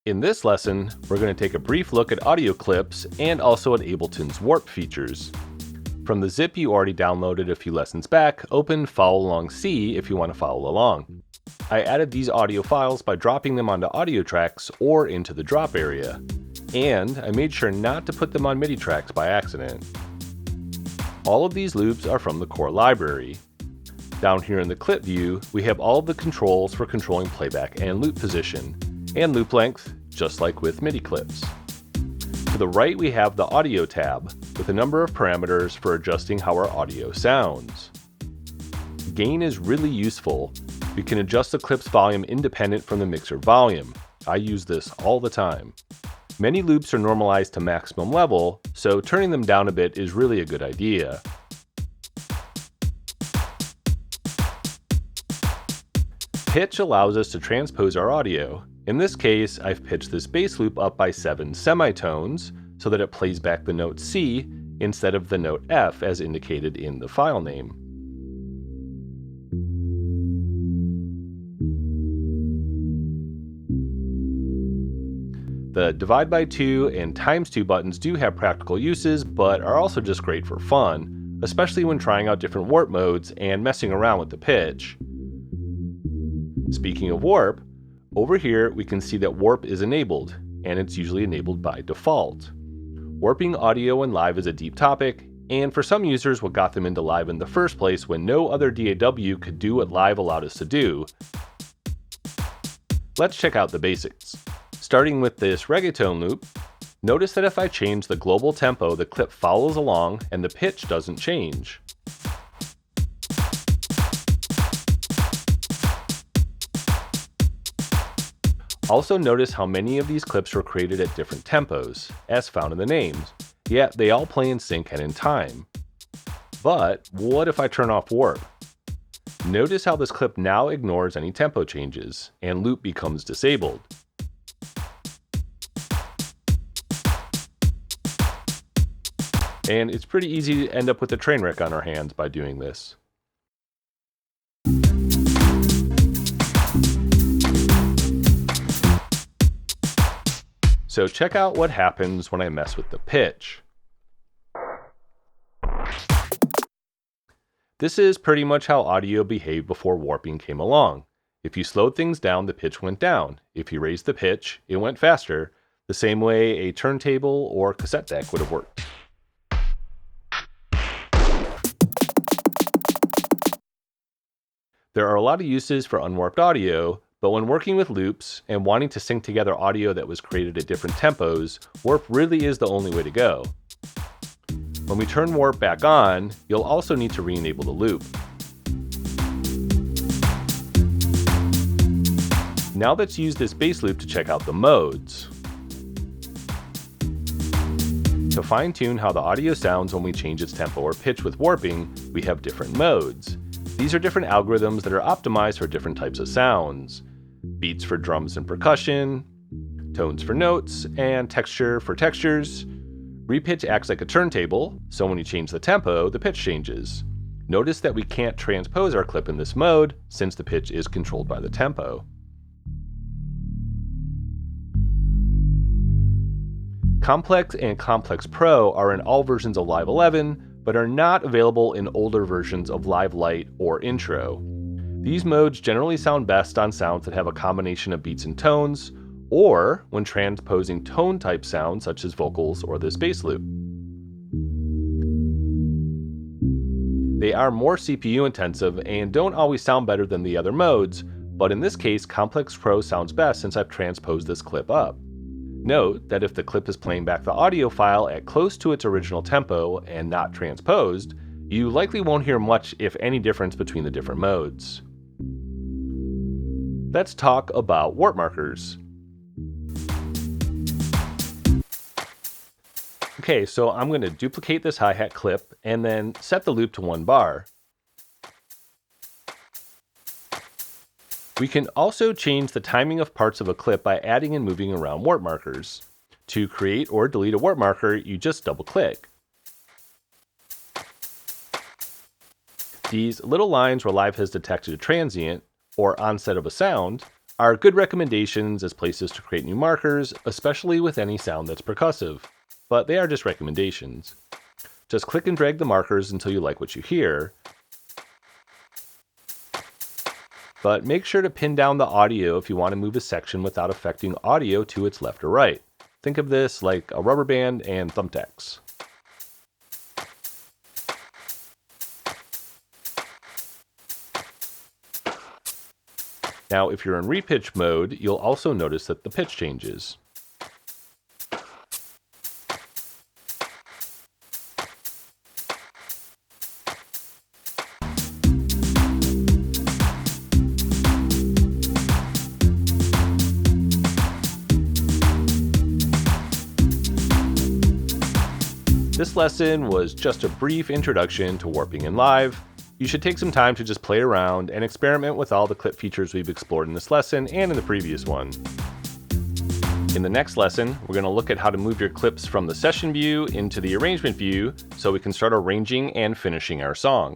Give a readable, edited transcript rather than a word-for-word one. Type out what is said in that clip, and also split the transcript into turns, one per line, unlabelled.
In this lesson, we're going to take a brief look at audio clips and also at Ableton's warp features. From the zip you already downloaded a few lessons back, open Follow Along C if you want to follow along. I added these audio files by dropping them onto audio tracks or into the drop area. And I made sure not to put them on MIDI tracks by accident. All of these loops are from the core library. Down here in the clip view, we have all of the controls for controlling playback and loop position, and loop length, just like with MIDI clips. To the right we have the audio tab, with a number of parameters for adjusting how our audio sounds. Gain is really useful. We can adjust the clip's volume independent from the mixer volume. I use this all the time. Many loops are normalized to maximum level, so turning them down a bit is really a good idea. Pitch allows us to transpose our audio. In this case, I've pitched this bass loop up by 7 semitones so that it plays back the note C instead of the note F as indicated in the file name. The divide by 2 and times 2 buttons do have practical uses, but are also just great for fun, especially when trying out different warp modes and messing around with the pitch. Speaking of warp, over here we can see that warp is enabled, and it's usually enabled by default. Warping audio in live is a deep topic, and for some users what got them into live in the first place when no other DAW could do what live allowed us to do. Let's check out the basics. Starting with this reggaeton loop, notice that if I change the global tempo, the clip follows along and the pitch doesn't change. Also notice how many of these clips were created at different tempos, as found in the names, yet they all play in sync and in time. But what if I turn off warp? Notice how this clip now ignores any tempo changes, and loop becomes disabled. And it's pretty easy to end up with a train wreck on our hands by doing this. So check out what happens when I mess with the pitch. This is pretty much how audio behaved before warping came along. If you slowed things down, the pitch went down. If you raised the pitch, it went faster, the same way a turntable or cassette deck would have worked. There are a lot of uses for unwarped audio, but when working with loops and wanting to sync together audio that was created at different tempos, warp really is the only way to go. When we turn warp back on, you'll also need to re-enable the loop. Now let's use this bass loop to check out the modes. To fine-tune how the audio sounds when we change its tempo or pitch with warping, we have different modes. These are different algorithms that are optimized for different types of sounds. Beats for drums and percussion, tones for notes, and texture for textures. Repitch acts like a turntable, so when you change the tempo, the pitch changes. Notice that we can't transpose our clip in this mode, since the pitch is controlled by the tempo. Complex and Complex Pro are in all versions of Live 11, but are not available in older versions of Live Lite or Intro. These modes generally sound best on sounds that have a combination of beats and tones, or when transposing tone-type sounds such as vocals or this bass loop. They are more CPU intensive and don't always sound better than the other modes, but in this case Complex Pro sounds best since I've transposed this clip up. Note that if the clip is playing back the audio file at close to its original tempo and not transposed, you likely won't hear much, if any, difference between the different modes. Let's talk about warp markers. Okay, so I'm going to duplicate this hi-hat clip and then set the loop to 1 bar. We can also change the timing of parts of a clip by adding and moving around warp markers. To create or delete a warp marker, you just double-click. These little lines where Live has detected a transient or onset of a sound are good recommendations as places to create new markers, especially with any sound that's percussive, but they are just recommendations. Just click and drag the markers until you like what you hear, but make sure to pin down the audio if you want to move a section without affecting audio to its left or right. Think of this like a rubber band and thumbtacks. Now, if you're in repitch mode, you'll also notice that the pitch changes. This lesson was just a brief introduction to warping in live. You should take some time to just play around and experiment with all the clip features we've explored in this lesson and in the previous one. In the next lesson, we're going to look at how to move your clips from the session view into the arrangement view so we can start arranging and finishing our song.